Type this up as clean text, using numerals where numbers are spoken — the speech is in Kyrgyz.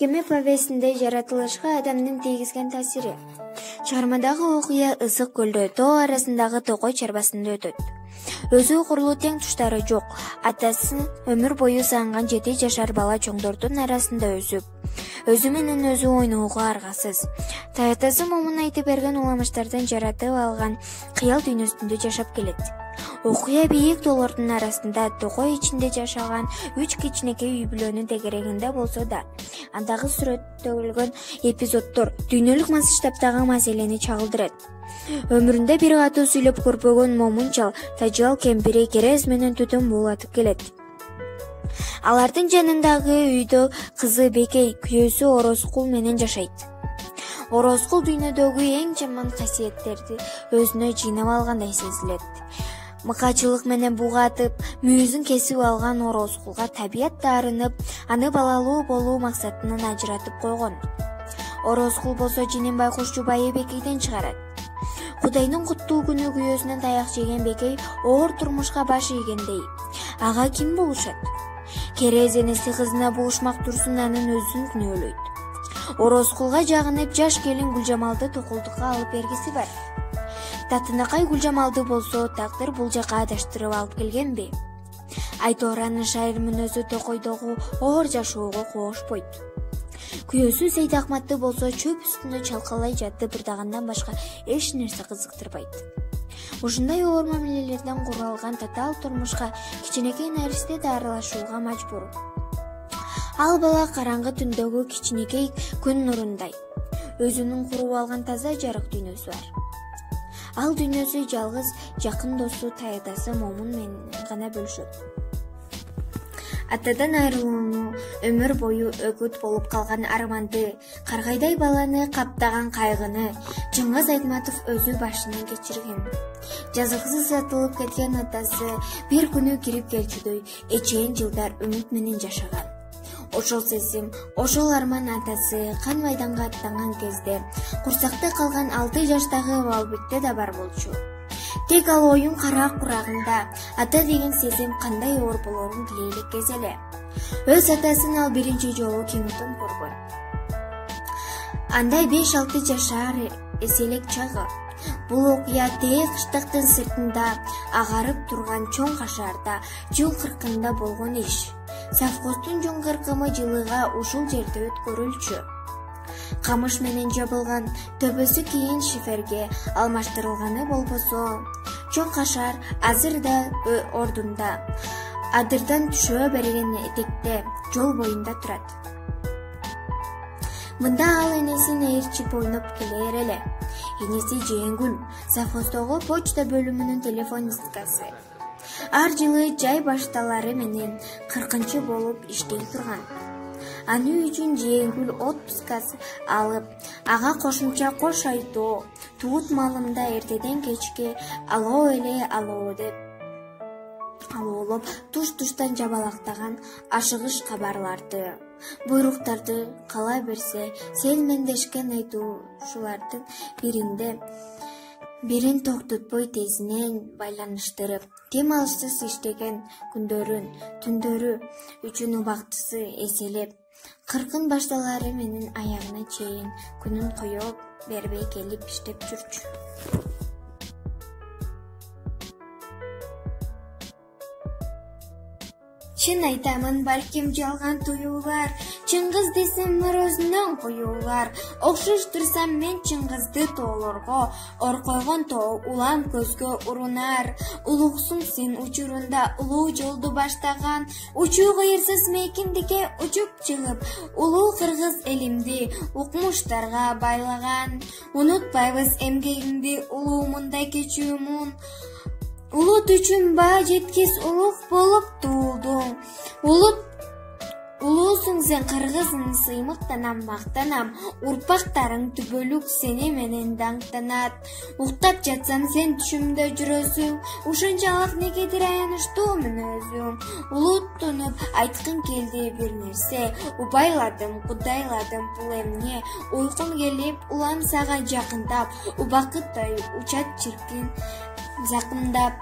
Кеме повесінде жаратылышқа адамның тийгизген таасири. Чыгармадагы окуя Ысык көлдө тоо арасындагы Токой чарбасында өтөт. Өзү курулуу тең туштары жок. Атасы өмүр бою сагынган 7 жашар бала чоңдордун арасында өсүп, өзү менен өзү ойноого аргасыз. Таятасы момун айтып берген уламыштардан жаратып алган кыял дүйнөсүндө жашап келет. Окуя бийик тоолордун арасында Токой ичинде жашаган 3 кичинекей үй бүлөнүн тегерегинде болсо да, андагы сүрөттөлгөн эпизоддор дүйнөлүк масштабтагы маселени чагылдырат. Өмүрүндө бир катуу сүйлөп көрбөгөн момун чал Тажал кемпири керез менен түтүн буулатып келет. Алардын жанындагы үйдө кызы Бекей, күйөөсү Орозкул менен жашайт. Орозкул дүйнөдөгү эң жаман касиеттерди өзүнө жыйнап алгандай сезилет. Мыкачылык менен бугатып, мүйүзүн кесип алган Орозкулга табият таарынып, аны балалуу болуу максатынан ажыратып койгон. Орозкул болсо жинин байкуш жубайы Бекейден чыгарат. Кудайдын куттуу күнү күйөөсүнөн таяк жеген Бекей оор турмушка баш ийгендей. Ага ким болушат? Керез энеси кызына булушмак турсун анын өзүн күнөөлөйт. Орозкулга жагынып жаш келин Гүлжамалды токулдукка алып бергиси бар. Татынакай Гүлжамалды болсо тагдыр бул жака адаштырып алып келгенби? Айторанын шайыр мүнөзү Токойдогу оор жашоого коошпойт. Күйөөсү Сейдахматты болсо чөп үстүндө чалкалай жатып ырдагандан башка эч нерсе кызыктырбайт. Ушундай оор мамилелерден куралган татаал турмушка кичинекей наристе да аралашууга мажбур. Ал бала караңгы түндөгү кичинекей күн нурундай. Өзүнүн куруп алган таза жарык дүйнөсү бар. Ал дүйнөсү жалгыз жакын досу Таятасы момун менен гана бөлүшөт. Атадан айрылууну, өмүр бою өгүт болуп калган арманды, каргайдай баланы каптаган кайгыны Жыңгыз Айтматов өзү башынан кечирген. Жазыксыз сатылып кеткен атасы бир күнү кирип келчүдөй эчейин жылдар үмүт менен жашаган. Ошол сезим, ошол арман атасы кан майданга аттанган кезде курсакта калган 6 жаштагы Балбекте да бар болчу. Тек ал оюн кара курагында ата деген сезим кандай оор болорун биле кез эле. Өз атасын ал биринчи жолу кинодон көргөн. Андай 5-6 жашар эселек чагы. Бул окуя тээ кыштыктын сыртында агарып турган чоң кашарда жыл 40-ында болгон иш. Совхоздун жон кыркымы жылыга ушул жерде өткөрүлчү. Камыш менен жабылган төбөсү кийин шиферге алмаштырылганы болбосо, чоң кашар азыр да ордунда, адырдан түшө берген этекте жол боюнда турат. Мында ал энесин ээрчип ойноп келер эле. Энеси Жээнкүл, совхоздогу почта бөлүмүнүн телефонисткасы. Ар жылы жай башталары менен 40-чы болуп иштей турган. Аны үчүн Жээнкүл отпускасы алып, ага кошумча кош айтоо, туут малымда эртеден кечке алоо эле алоо деп алоолоп туш-туштан жабалактаган ашыгыш кабарларды, буйруктарды кала берсе селмендешкен айтуушулардын бирин токтотпой тезинен байланыштырып, кем алышсыз иштеген күндөрүн, түндөрү үчүн убактысы эселеп, 40 башталары менен аягына чейин күнүн коё бербей келип иштеп жүрчү. Чын айтамын, балким жалган туюулар, Чыңгыз десем морозунан коюулар. Окшош турсам мен Чыңгызды тоолорго, ор койгон тоо улам көзгө урунар. Улуксуң сен учурунда улуу жолду баштаган, учуу кыйырсыз мейкиндикке учуп чыгып, улуу кыргыз элимди укмуштарга байлаган. Унутпайбыз эмгегиңди, улуу мындай кечүүмүн. Улут үчүн баа жеткис улук болуп туулдуң. Улуусуң сен кыргызым, сыймыктанам, мактанам. Урпактарың түбөлүк сени менен даңктанат. Уктап жатсам сен түшүмдө жүрөсүң. Ушунчалык негедир аянычтуу мүнөзүң. Улуттунуп айткың келди бир нерсе. Убайладым, кудайладым, бул эмне? Уйкум келип, улам сага жакындап, убакыттай учат чиркин закындап.